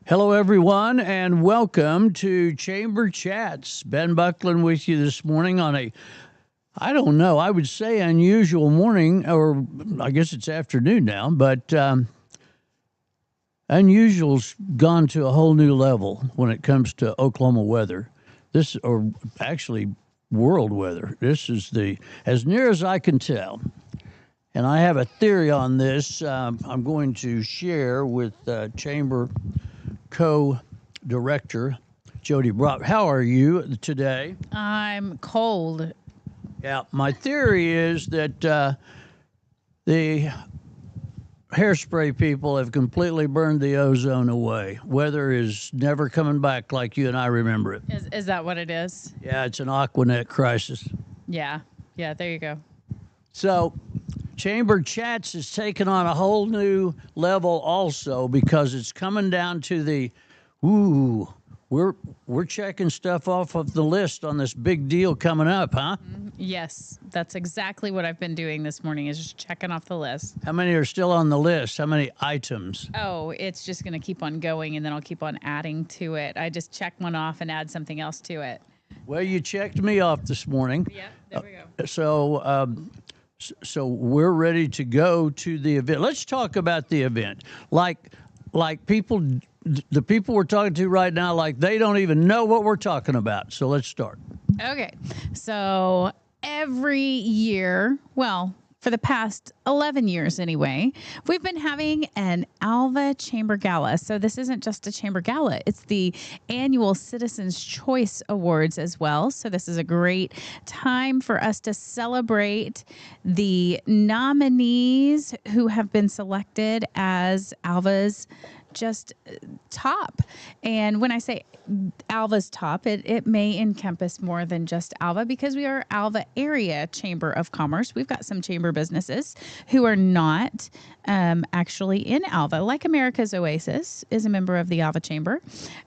Hello, everyone, and welcome to Chamber Chats. Ben Buckland with you this morning on I don't know, I would say unusual morning, or I guess it's afternoon now, but unusual's gone to a whole new level when it comes to Oklahoma weather. Or actually world weather. This is as near as I can tell. And I have a theory on this I'm going to share with Chamber co-director Jody Brock. How are you today? I'm cold. Yeah, my theory is that the hairspray people have completely burned the ozone away. Weather is never coming back like you and I remember it. Is that what it is? Yeah, it's an Aquanet crisis. Yeah. Yeah, there you go. So Chamber Chats is taking on a whole new level also because it's coming down to we're checking stuff off of the list on this big deal coming up, huh? Yes, that's exactly what I've been doing this morning is just checking off the list. How many are still on the list? How many items? Oh, it's just going to keep on going and then I'll keep on adding to it. I just check one off and add something else to it. Well, you checked me off this morning. Yeah, there we go. So we're ready to go to the event. Let's talk about the event. Like people, the people we're talking to right now, like they don't even know what we're talking about. So let's start. Okay. So every year, well, for the past 11 years anyway, we've been having an Alva Chamber Gala. So this isn't just a Chamber Gala, it's the annual Citizens Choice Awards as well. So this is a great time for us to celebrate the nominees who have been selected as Alva's just top. And when I say Alva's top, it may encompass more than just Alva because we are Alva area Chamber of Commerce. We've got some chamber businesses who are not actually in Alva, like America's Oasis is a member of the Alva Chamber.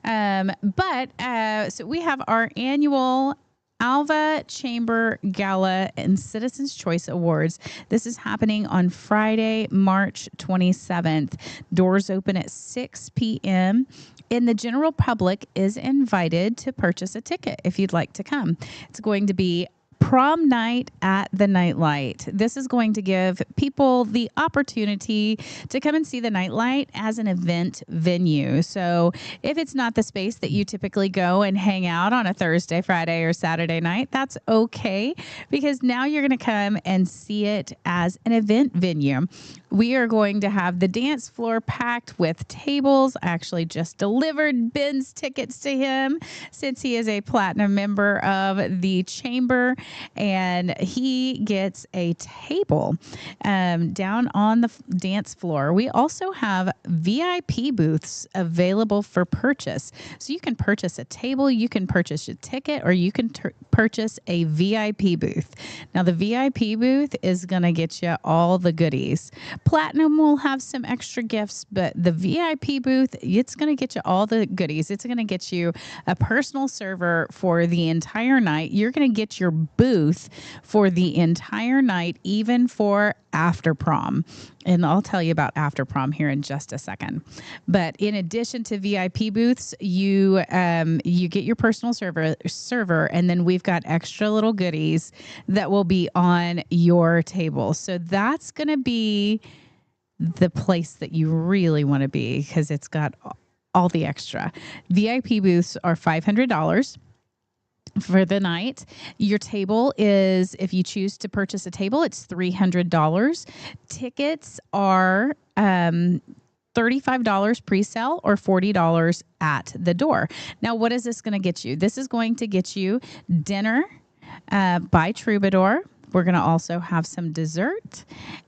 So we have our annual Alva Chamber Gala and Citizens Choice Awards. This is happening on Friday, March 27th. Doors open at 6 p.m. And the general public is invited to purchase a ticket if you'd like to come. It's going to be prom night at the Nightlight. This is going to give people the opportunity to come and see the Nightlight as an event venue. So if it's not the space that you typically go and hang out on a Thursday, Friday, or Saturday night, that's okay because now you're going to come and see it as an event venue. We are going to have the dance floor packed with tables. I actually just delivered Ben's tickets to him since he is a platinum member of the chamber, and he gets a table down on the dance floor. We also have VIP booths available for purchase. So you can purchase a table, you can purchase a ticket, or you can purchase a VIP booth. Now, the VIP booth is going to get you all the goodies. Platinum will have some extra gifts, but the VIP booth, it's going to get you all the goodies. It's going to get you a personal server for the entire night. You're going to get your booth for the entire night, even for after prom. And I'll tell you about after prom here in just a second. But in addition to VIP booths, you get your personal server, and then we've got extra little goodies that will be on your table. So that's going to be the place that you really want to be because it's got all the extra. VIP booths are $500 for the night. Your table is, if you choose to purchase a table, it's $300. Tickets are $35 pre-sale or $40 at the door. Now, what is this going to get you? This is going to get you dinner by Troubadour. We're going to also have some dessert,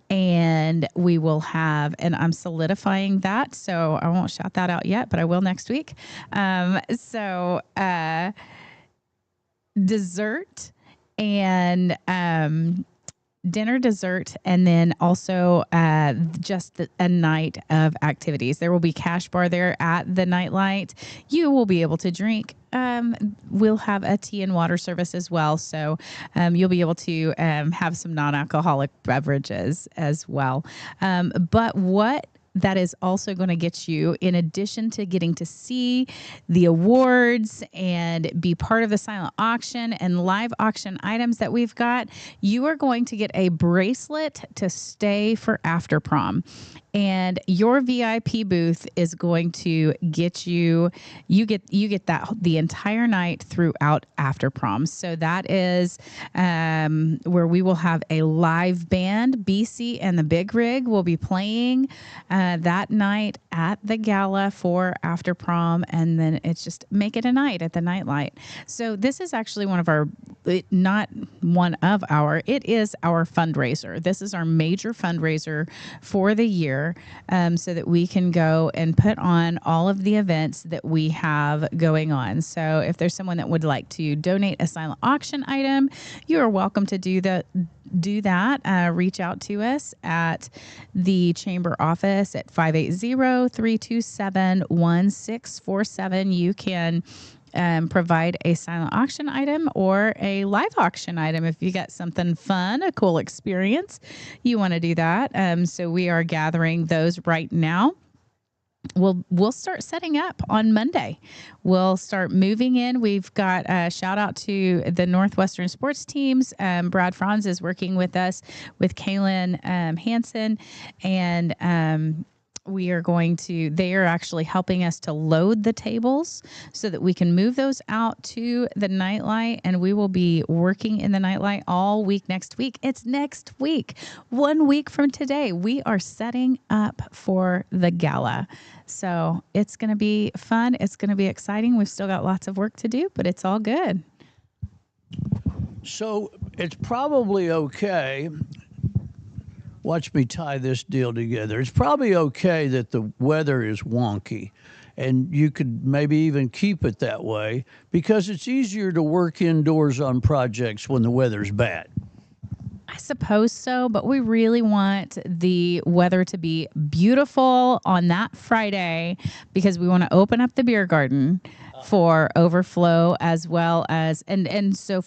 and we will have, and I'm solidifying that, so I won't shout that out yet, but I will next week. Dessert and dinner, dessert, and then also just a night of activities. There will be cash bar there at the Nightlight. You will be able to drink. We'll have a tea and water service as well. So you'll be able to have some non-alcoholic beverages as well. But what that is also going to get you, in addition to getting to see the awards and be part of the silent auction and live auction items that we've got, you are going to get a bracelet to stay for after prom. And your VIP booth is going to get you get that the entire night throughout after prom. So that is where we will have a live band. BC and the Big Rig will be playing that night at the gala for after prom, and then it's just make it a night at the Nightlight. So this is actually it is our fundraiser. This is our major fundraiser for the year, so that we can go and put on all of the events that we have going on. So if there's someone that would like to donate a silent auction item, you are welcome to do that. Reach out to us at the chamber office at 580-327-1647. You can provide a silent auction item or a live auction item if you got something fun, a cool experience, you want to do that. So we are gathering those right now. We'll start setting up on Monday. We'll start moving in. We've got a shout out to the Northwestern sports teams. Brad Franz is working with us with Kaylin Hansen, and they are actually helping us to load the tables so that we can move those out to the Nightlight, and we will be working in the Nightlight all week next week. It's next week. 1 week from today, we are setting up for the gala. So it's going to be fun. It's going to be exciting. We've still got lots of work to do, but it's all good. So it's probably okay. Watch me tie this deal together. It's probably okay that the weather is wonky, and you could maybe even keep it that way because it's easier to work indoors on projects when the weather's bad. I suppose so, but we really want the weather to be beautiful on that Friday because we want to open up the beer garden for overflow, as well as and so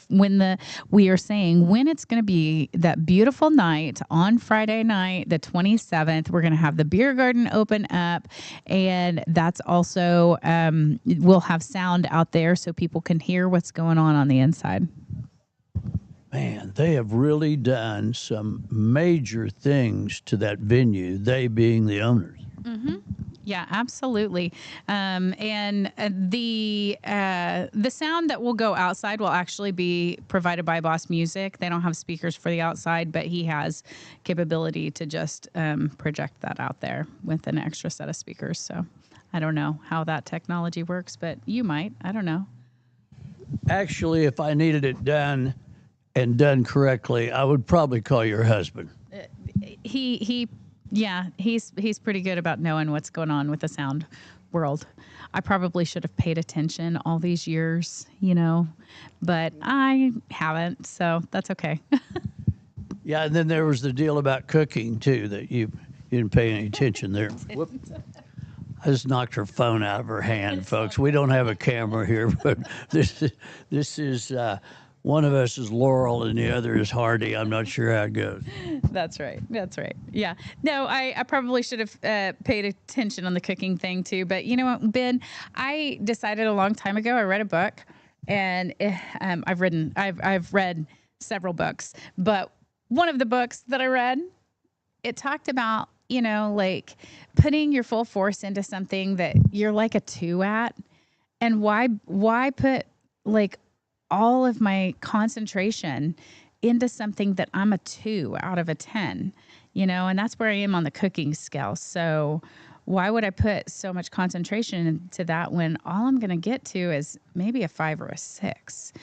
we are saying when it's going to be that beautiful night on Friday night, the 27th, we're going to have the beer garden open up, and that's also we'll have sound out there so people can hear what's going on the inside. Man, they have really done some major things to that venue, they being the owners. Mm-hmm. Yeah, absolutely. And the sound that will go outside will actually be provided by Boss Music. They don't have speakers for the outside, but he has capability to just project that out there with an extra set of speakers. So I don't know how that technology works, but you might. I don't know. Actually, if I needed it done and done correctly, I would probably call your husband. He's pretty good about knowing what's going on with the sound world. I probably should have paid attention all these years, but I haven't, so that's okay. Yeah, and then there was the deal about cooking too that you didn't pay any attention there. Whoop. I just knocked her phone out of her hand, folks. We don't have a camera here, but this is one of us is Laurel and the other is Hardy. I'm not sure how it goes. That's right. Yeah. No, I probably should have paid attention on the cooking thing too. But you know what, Ben? I decided a long time ago. I read a book, and I've read several books, but one of the books that I read, it talked about like putting your full force into something that you're like a 2 at, and why put like all of my concentration into something that I'm a 2 out of a 10, and that's where I am on the cooking scale. So why would I put so much concentration into that when all I'm going to get to is maybe a 5 or a 6?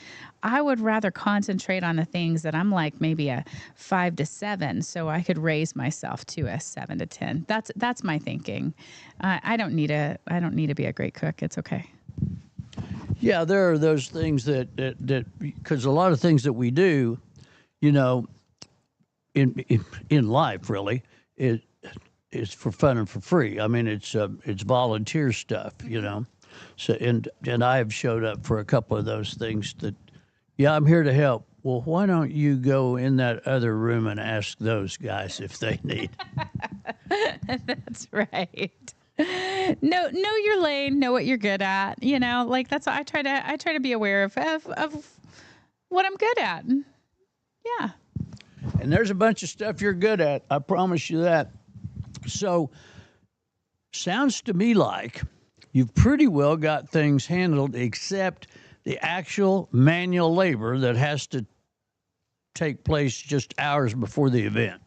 I would rather concentrate on the things that I'm like maybe a 5 to 7, so I could raise myself to a 7 to 10. That's my thinking. I don't need to be a great cook. It's okay. Yeah, there are those things that because a lot of things that we do, in life really, it's for fun and for free. I mean, it's volunteer stuff, So and I have showed up for a couple of those things that, yeah, I'm here to help. Well, why don't you go in that other room and ask those guys if they need? That's right. Know your lane, know what you're good at. You know, like that's what I try to be aware of what I'm good at. Yeah. And there's a bunch of stuff you're good at. I promise you that. So, sounds to me like you've pretty well got things handled, except the actual manual labor that has to take place just hours before the event.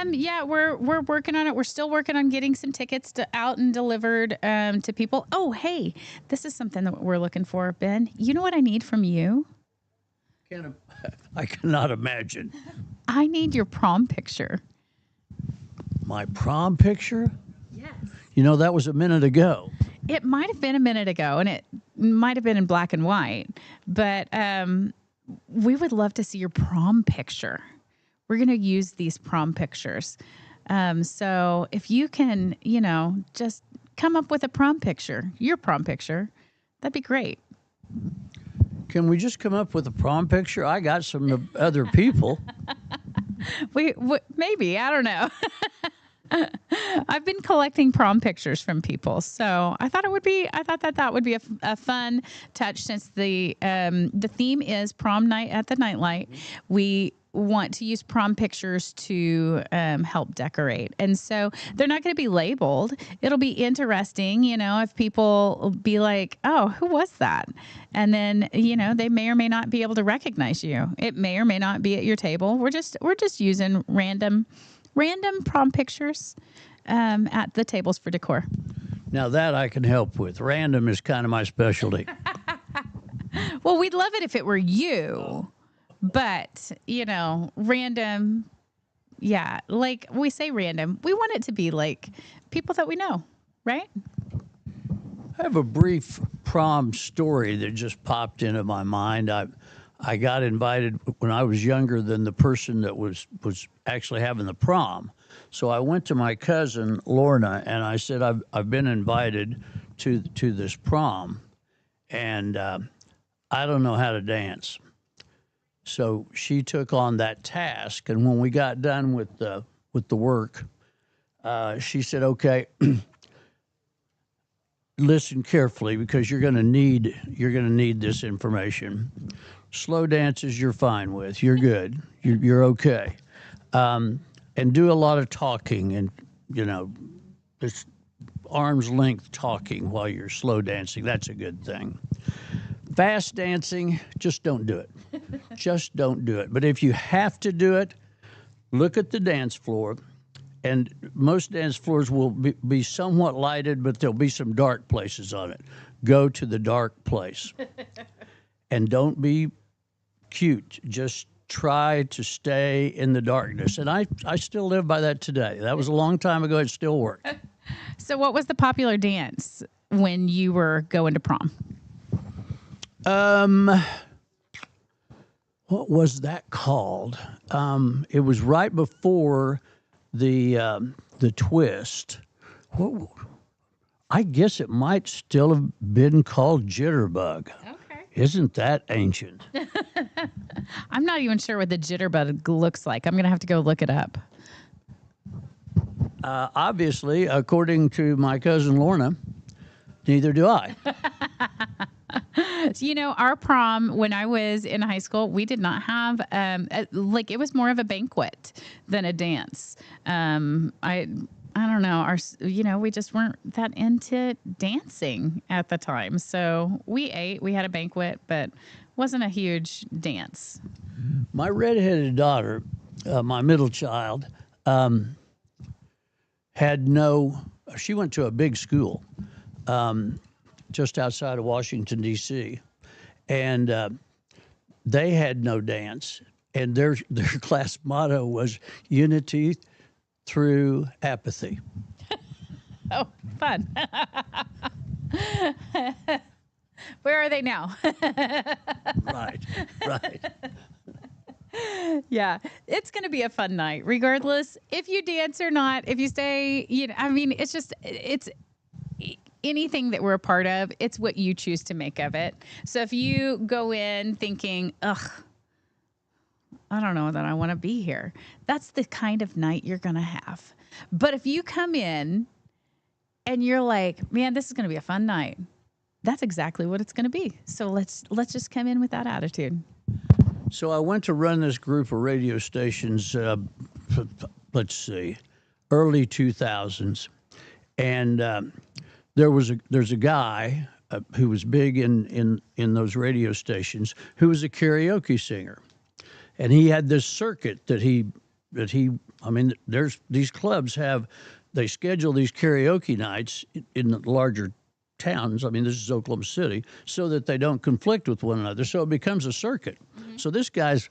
Yeah, we're working on it. We're still working on getting some tickets out and delivered to people. Oh, hey, this is something that we're looking for, Ben. You know what I need from you? I cannot imagine. I need your prom picture. My prom picture? Yes. You know, that was a minute ago. It might have been a minute ago, and it might have been in black and white, but we would love to see your prom picture. We're going to use these prom pictures. So if you can, just come up with a prom picture, your prom picture, that'd be great. Can we just come up with a prom picture? I got some other people. Maybe, I don't know. I've been collecting prom pictures from people, so I thought that would be a fun touch, since the theme is prom night at the Nightlight. We want to use prom pictures to help decorate, and so they're not going to be labeled. It'll be interesting, if people be like, "Oh, who was that?" And then they may or may not be able to recognize you. It may or may not be at your table. We're just using random prom pictures at the tables for decor. Now that I can help with. Random is kind of my specialty. Well, we'd love it if it were you, but random. Yeah, like we say random. We want it to be like people that we know, right? I have a brief prom story that just popped into my mind. I got invited when I was younger than the person that was actually having the prom. So I went to my cousin Lorna and I said, I've been invited to this prom, and I don't know how to dance. So she took on that task, and when we got done with the work, she said, "Okay, listen carefully because you're going to need this information. Slow dances you're fine with. You're good. You're okay. And do a lot of talking and, just arm's length talking while you're slow dancing. That's a good thing. Fast dancing, just don't do it. Just don't do it. But if you have to do it, look at the dance floor. And most dance floors will be somewhat lighted, but there'll be some dark places on it. Go to the dark place. And don't be cute. Just try to stay in the darkness. And I still live by that today. That was a long time ago. It still works. So what was the popular dance when you were going to prom? What was that called? It was right before the twist. I guess it might still have been called Jitterbug. Okay. Isn't that ancient? I'm not even sure what the Jitterbug looks like. I'm going to have to go look it up. Obviously, according to my cousin Lorna, neither do I. Our prom when I was in high school, we did not have it was more of a banquet than a dance. I don't know. We just weren't that into dancing at the time. So we ate, we had a banquet, but wasn't a huge dance. My redheaded daughter, my middle child, she went to a big school just outside of Washington, D.C., and they had no dance. And their class motto was unity through apathy. Oh, fun. Where are they now? Right. Yeah, it's going to be a fun night, regardless if you dance or not, if you stay, it's anything that we're a part of, it's what you choose to make of it. So if you go in thinking, ugh, I don't know that I want to be here. That's the kind of night you're going to have. But if you come in and you're like, man, this is going to be a fun night, that's exactly what it's going to be. So let's just come in with that attitude. So I went to run this group of radio stations, let's see, early 2000s. And there's a guy who was big in those radio stations who was a karaoke singer. And he had this circuit that he I mean, there's these clubs they schedule these karaoke nights in the larger towns. I mean, this is Oklahoma City, so that they don't conflict with one another. So it becomes a circuit. Mm-hmm. So this guy's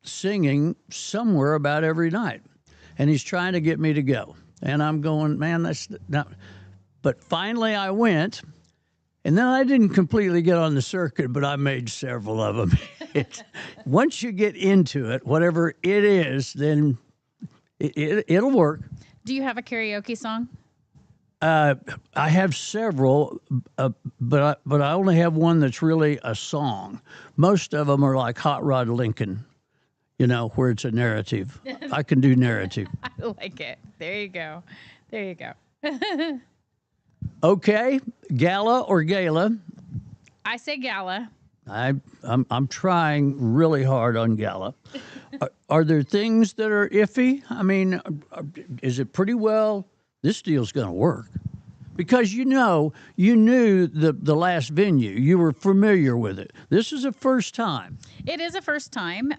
singing somewhere about every night, and he's trying to get me to go. And I'm going, man, that's not. But finally, I went, and then I didn't completely get on the circuit, but I made several of them. Once you get into it, whatever it is, then it'll work. Do you have a karaoke song? I have several, but I only have one that's really a song. Most of them are like Hot Rod Lincoln, where it's a narrative. I can do narrative. I like it. There you go. There you go. Okay, gala or gala? I say gala. I'm trying really hard on gala. Are there things that are iffy? I mean, is it pretty well? This deal's going to work because you knew the last venue. You were familiar with it. This is a first time. It is a first time.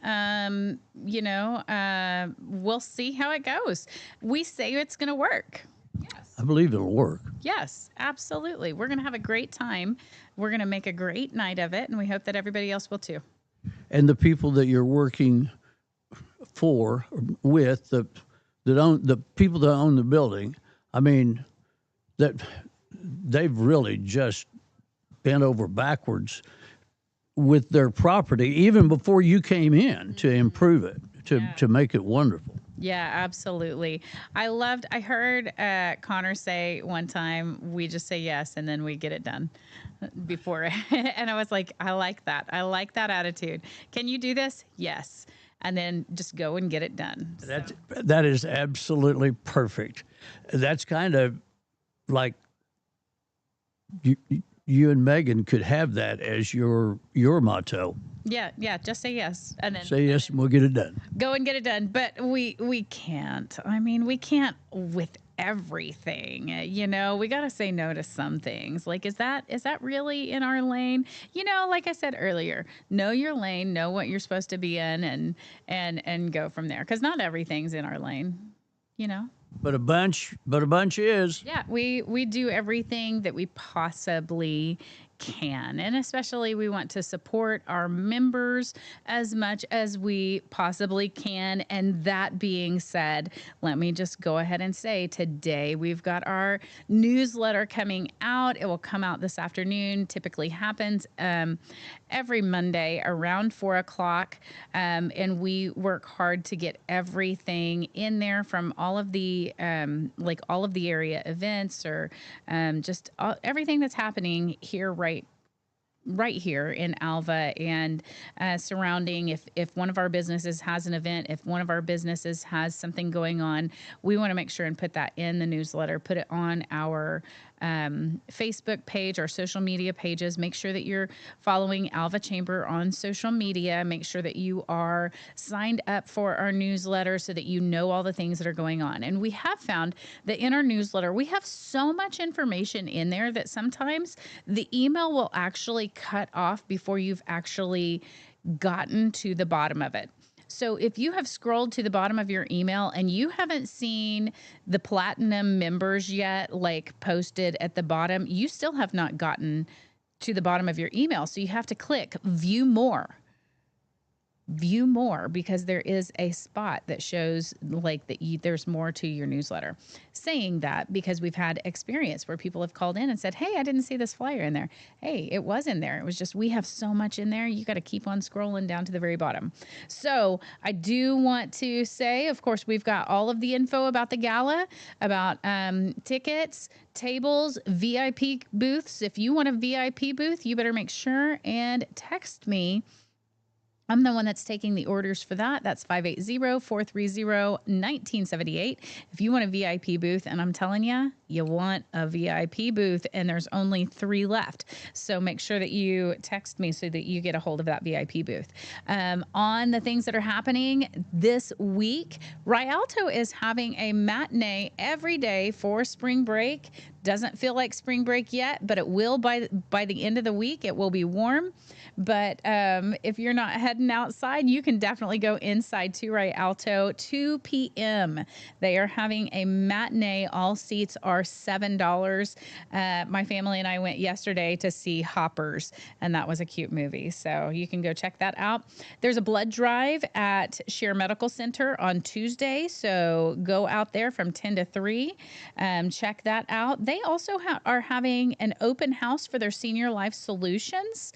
We'll see how it goes. We say it's going to work. Yes. I believe it'll work. Yes, absolutely. We're going to have a great time. We're going to make a great night of it, and we hope that everybody else will too. And the people that you're working with, the people that own the building, I mean, that they've really just bent over backwards with their property, even before you came in, to improve it, to make it wonderful. Yeah, absolutely. I heard Connor say one time, we just say yes and then we get it done before. And I was like, I like that. I like that attitude. Can you do this? Yes. And then just go and get it done. That is absolutely perfect. That's kind of like you and Megan could have that as your motto. Yeah. Just say yes, and then say yes, and we'll get it done. Go and get it done. But we can't. I mean, we can't with everything. We got to say no to some things. Like, is that really in our lane? Like I said earlier, know your lane, know what you're supposed to be in, and go from there. Because not everything's in our lane. But a bunch is. Yeah, we do everything that we possibly can. And especially we want to support our members as much as we possibly can. And that being said, let me just go ahead and say today we've got our newsletter coming out. It will come out this afternoon. Typically happens every Monday around 4:00. And we work hard to get everything in there from all of the all of the area events or everything that's happening here right here in Alva and surrounding. If one of our businesses has an event, if one of our businesses has something going on, we want to make sure and put that in the newsletter, put it on our Facebook page, our social media pages. Make sure that you're following Alva Chamber on social media. Make sure that you are signed up for our newsletter so that you know all the things that are going on. And we have found that in our newsletter, we have so much information in there that sometimes the email will actually cut off before you've actually gotten to the bottom of it. So if you have scrolled to the bottom of your email and you haven't seen the platinum members yet, like posted at the bottom, you still have not gotten to the bottom of your email. So you have to click view more. View more, because there is a spot that shows like that there's more to your newsletter. Saying that because we've had experience where people have called in and said, hey, I didn't see this flyer in there. Hey, it was in there. It was just, we have so much in there. You got to keep on scrolling down to the very bottom. So I do want to say, of course, we've got all of the info about the gala, about tickets, tables, VIP booths. If you want a VIP booth, you better make sure and text me I'm the one that's taking the orders for that. That's 580-430-1978. If you want a VIP booth, and I'm telling you, you want a VIP booth, and there's only 3 left. So make sure that you text me so that you get a hold of that VIP booth. On the things that are happening this week, Rialto is having a matinee every day for spring break. Doesn't feel like spring break yet, but it will by the end of the week. It will be warm. But if you're not heading outside, you can definitely go inside to Rialto. 2 p.m. They are having a matinee. All seats are $7. My family and I went yesterday to see Hoppers, and that was a cute movie. So you can go check that out. There's a blood drive at Share Medical Center on Tuesday. So go out there from 10 to 3. Check that out. They also are having an open house for their Senior Life Solutions,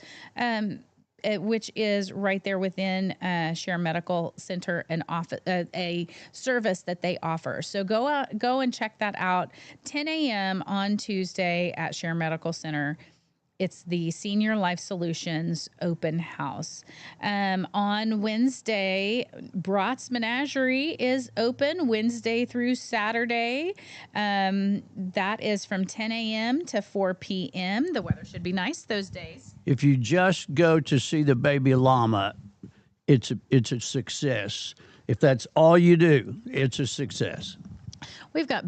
which is right there within Share Medical Center, an office, a service that they offer. So go and check that out. 10 a.m. on Tuesday at Share Medical Center. It's the Senior Life Solutions open house. On Wednesday, Bratz Menagerie is open Wednesday through Saturday. That is from 10 a.m. to 4 p.m. The weather should be nice those days. If you just go to see the baby llama, it's a success. If that's all you do, it's a success. We've got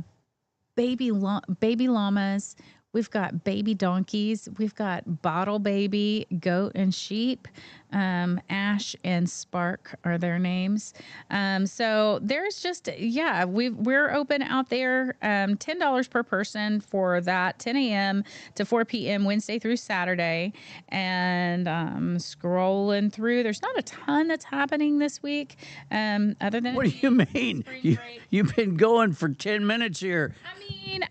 baby llamas. We've got baby donkeys. We've got bottle baby, goat, and sheep. Ash and Spark are their names. So there's just, we're open out there. $10 per person for that, 10 a.m. to 4 p.m. Wednesday through Saturday. And scrolling through, there's not a ton that's happening this week. Other than what do you mean? You've been going for 10 minutes here. I mean,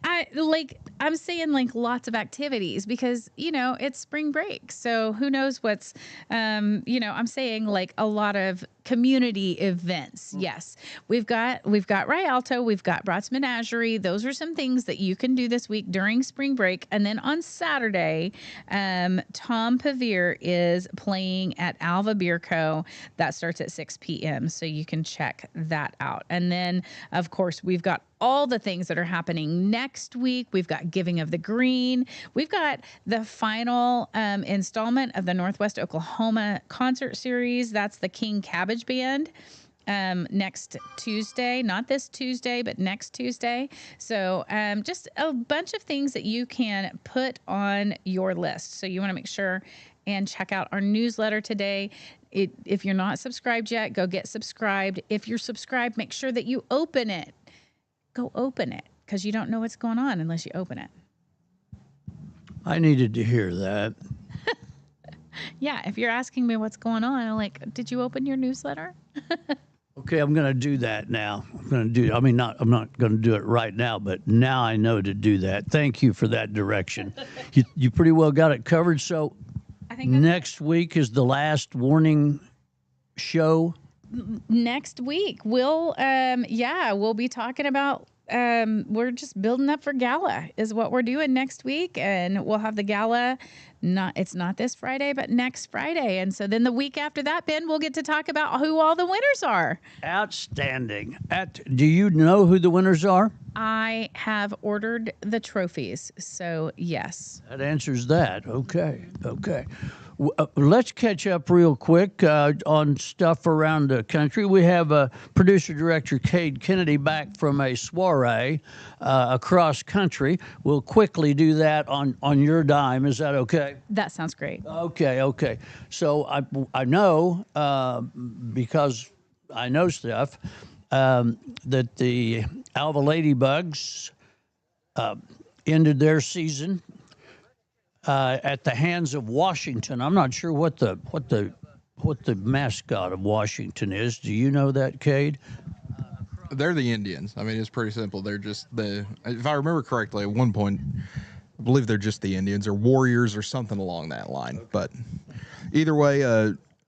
I'm saying like lots of activities because, it's spring break. So who knows what's, I'm saying like a lot of community events. Yes. We've got Rialto, we've got Bratz Menagerie. Those are some things that you can do this week during spring break. And then on Saturday, Tom Pavir is playing at Alva Beer Co. That starts at 6 p.m. So you can check that out. And then of course we've got all the things that are happening next week. We've got Giving of the Green. We've got the final installment of the Northwest Oklahoma concert series. That's the King Cabbage Band. Next Tuesday, not this Tuesday, but next Tuesday. So just a bunch of things that you can put on your list. So you want to make sure and check out our newsletter today. If you're not subscribed yet, go get subscribed. If you're subscribed, make sure that you open it. Go open it because you don't know what's going on unless you open it. I needed to hear that. Yeah, if you're asking me what's going on, I'm like, did you open your newsletter? Okay, I'm going to do that now. I'm not going to do it right now, but now I know to do that. Thank you for that direction. You pretty well got it covered. So I think next week is the last warning show. Next week we'll be talking about we're just building up for gala is what we're doing next week, and we'll have the gala it's not this Friday but next Friday, and so then the week after that, Ben, we'll get to talk about who all the winners are. Outstanding. Do you know who the winners are? I have ordered the trophies, so yes. That answers that. Okay. Let's catch up real quick on stuff around the country. We have producer-director Cade Kennedy back from a soiree across country. We'll quickly do that on your dime. Is that okay? That sounds great. Okay. So I know, because I know stuff, that the Alva Ladybugs ended their season at the hands of Washington. I'm not sure what the mascot of Washington is. Do you know that, Cade? They're the Indians. I mean, it's pretty simple. They're just if I remember correctly, at one point, I believe they're just the Indians or Warriors or something along that line. But either way,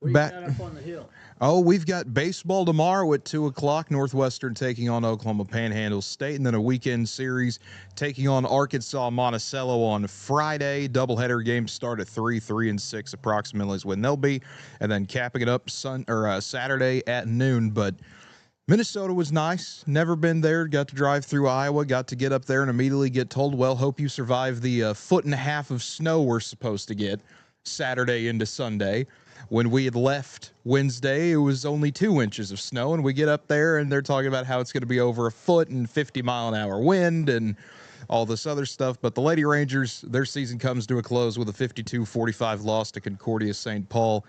back. up on the hill? Oh, we've got baseball tomorrow at 2:00. Northwestern taking on Oklahoma Panhandle State, and then a weekend series taking on Arkansas Monticello on Friday. Doubleheader games start at 3 and 6 approximately is when they'll be, and then capping it up Saturday at noon. But Minnesota was nice. Never been there. Got to drive through Iowa. Got to get up there and immediately get told, well, hope you survive the foot and a half of snow we're supposed to get Saturday into Sunday. When we had left Wednesday, it was only 2 inches of snow, and we get up there, and they're talking about how it's going to be over a foot and 50-mile-an-hour wind and all this other stuff. But the Lady Rangers, their season comes to a close with a 52-45 loss to Concordia St. Paul,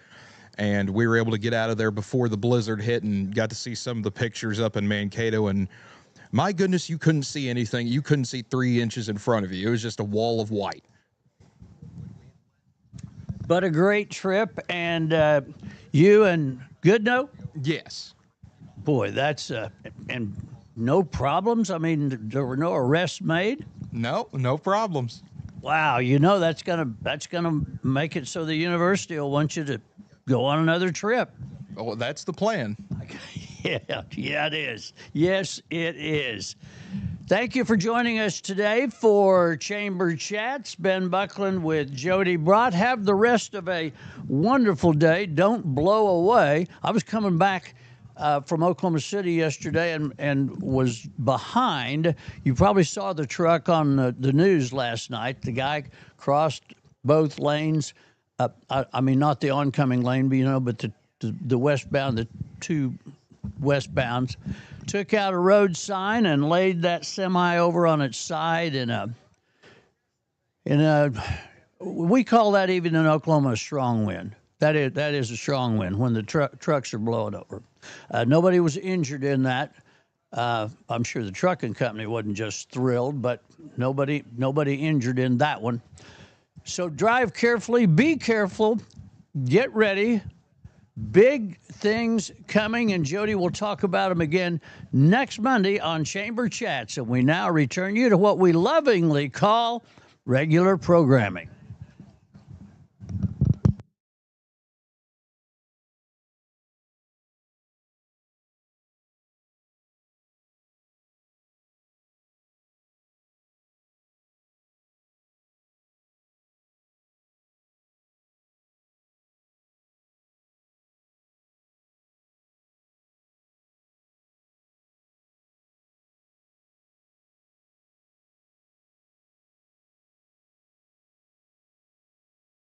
and we were able to get out of there before the blizzard hit and got to see some of the pictures up in Mankato, and my goodness, you couldn't see anything. You couldn't see 3 inches in front of you. It was just a wall of white. But a great trip, and you and Goodnow? Yes. Boy, that's and no problems. I mean, there were no arrests made. No problems. Wow, you know that's gonna make it so the university will want you to go on another trip. Oh, that's the plan. Yeah, it is. Yes, it is. Thank you for joining us today for Chamber Chats. Ben Buckland with Jody Brott. Have the rest of a wonderful day. Don't blow away. I was coming back from Oklahoma City yesterday and was behind. You probably saw the truck on the news last night. The guy crossed both lanes. I mean, not the oncoming lane, but the westbound, the two westbounds. Took out a road sign and laid that semi over on its side in a we call that even in Oklahoma a strong wind. That is a strong wind when the trucks are blowing over. Nobody was injured in that. I'm sure the trucking company wasn't just thrilled, but nobody injured in that one. So drive carefully, be careful, get ready. Big things coming, and Jody will talk about them again next Monday on Chamber Chats. And we now return you to what we lovingly call regular programming.